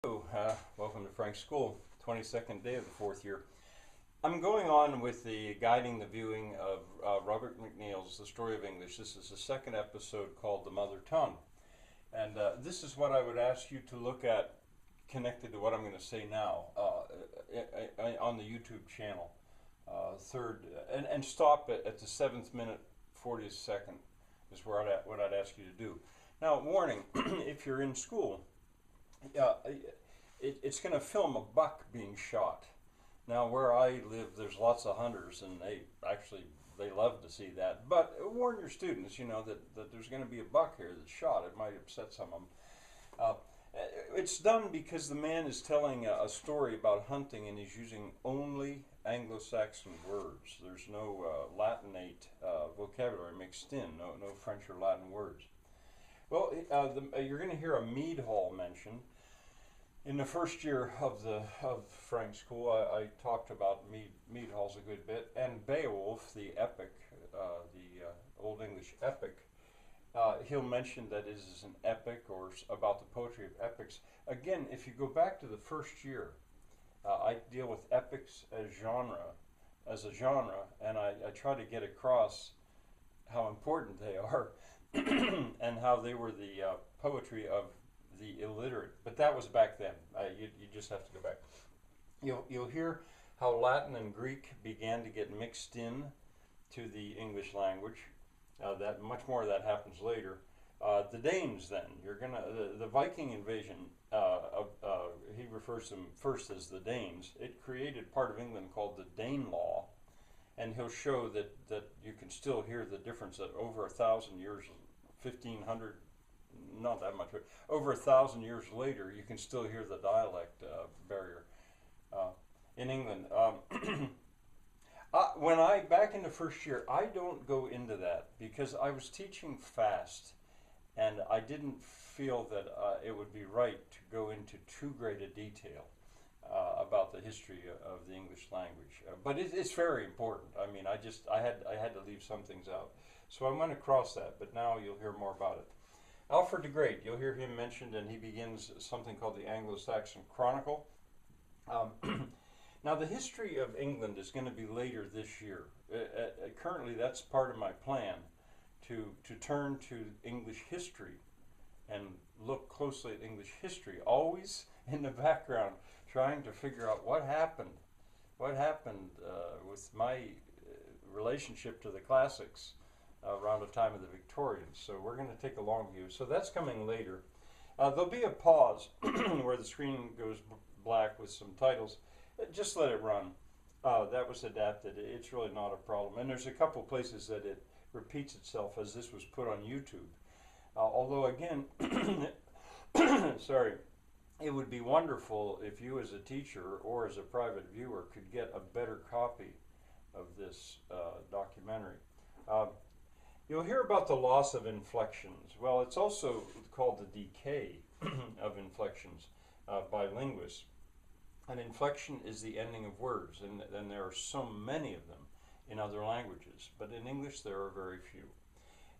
Welcome to Frank's School, 22nd day of the fourth year. I'm going on with the guiding the viewing of Robert MacNeil's The Story of English. This is the second episode called The Mother Tongue. And this is what I would ask you to look at connected to what I'm going to say now on the YouTube channel. And stop at the 7th minute, 40th second is what I'd ask you to do. Now, warning, if you're in school, it's going to film a buck being shot. Now, where I live, there's lots of hunters, and they love to see that. But warn your students, that there's going to be a buck here that's shot. It might upset some of them. It's done because the man is telling a story about hunting, and he's using only Anglo-Saxon words. There's no Latinate vocabulary mixed in, no French or Latin words. Well, you're going to hear a mead hall mentioned. In the first year of Frank's School, I talked about mead halls a good bit, and Beowulf, the epic, the Old English epic. He'll mention that it is an epic or about the poetry of epics. Again, if you go back to the first year, I deal with epics as a genre, and I try to get across how important they are and how they were the poetry of the illiterate. But that was back then. You just have to go back. You'll hear how Latin and Greek began to get mixed in to the English language. That much more of that happens later. The Danes, then, the Viking invasion. He refers to them first as the Danes. It created part of England called the Danelaw, and he'll show that you can still hear the difference. That over 1,000 years, 1,500, not that much, but over 1,000 years later, you can still hear the dialect barrier in England. Back in the first year, I don't go into that because I was teaching fast, and I didn't feel that it would be right to go into too great a detail about the history of the English language. But it's very important. I mean, I had to leave some things out. So I'm going to cross that, but now you'll hear more about it. Alfred the Great, you'll hear him mentioned, and he begins something called the Anglo-Saxon Chronicle. Now, the history of England is going to be later this year. Currently, that's part of my plan, to turn to English history and look closely at English history, always in the background, trying to figure out what happened with my relationship to the classics around the time of the Victorians. So we're going to take a long view. So that's coming later. There'll be a pause where the screen goes black with some titles. Just let it run. That was adapted. It's really not a problem. And there's a couple places that it repeats itself, as this was put on YouTube. Although, again, sorry, it would be wonderful if you as a teacher or as a private viewer could get a better copy of this documentary. You'll hear about the loss of inflections. Well, it's also called the decay of inflections by linguists. An inflection is the ending of words, and there are so many of them in other languages, but in English there are very few.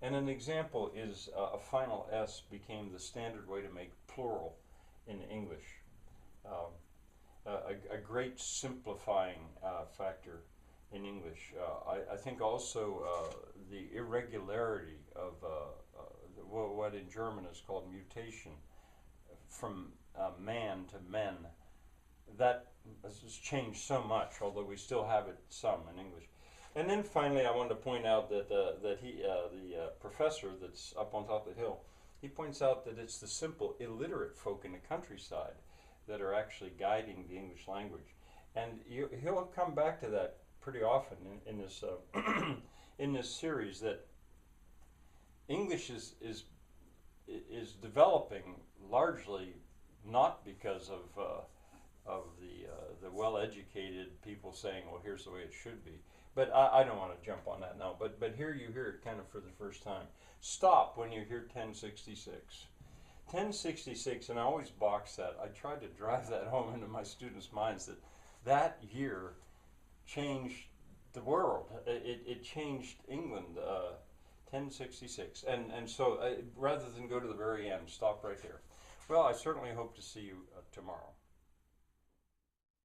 And an example is a final S became the standard way to make plural in English. A great simplifying factor in English. I think also the irregularity of what in German is called mutation, from man to men, that has changed so much, although we still have it some in English. And then finally, I wanted to point out that the professor that's up on top of the hill, he points out that it's the simple illiterate folk in the countryside that are actually guiding the English language. And he'll come back to that pretty often in this in this series, that English is developing largely not because of the well-educated people saying, well, here's the way it should be. But I don't want to jump on that now. But here you hear it kind of for the first time. Stop when you hear 1066. 1066, and I always box that. I tried to drive that home into my students' minds that year changed the world. It changed England. 1066. And so rather than go to the very end, stop right there. Well, I certainly hope to see you tomorrow.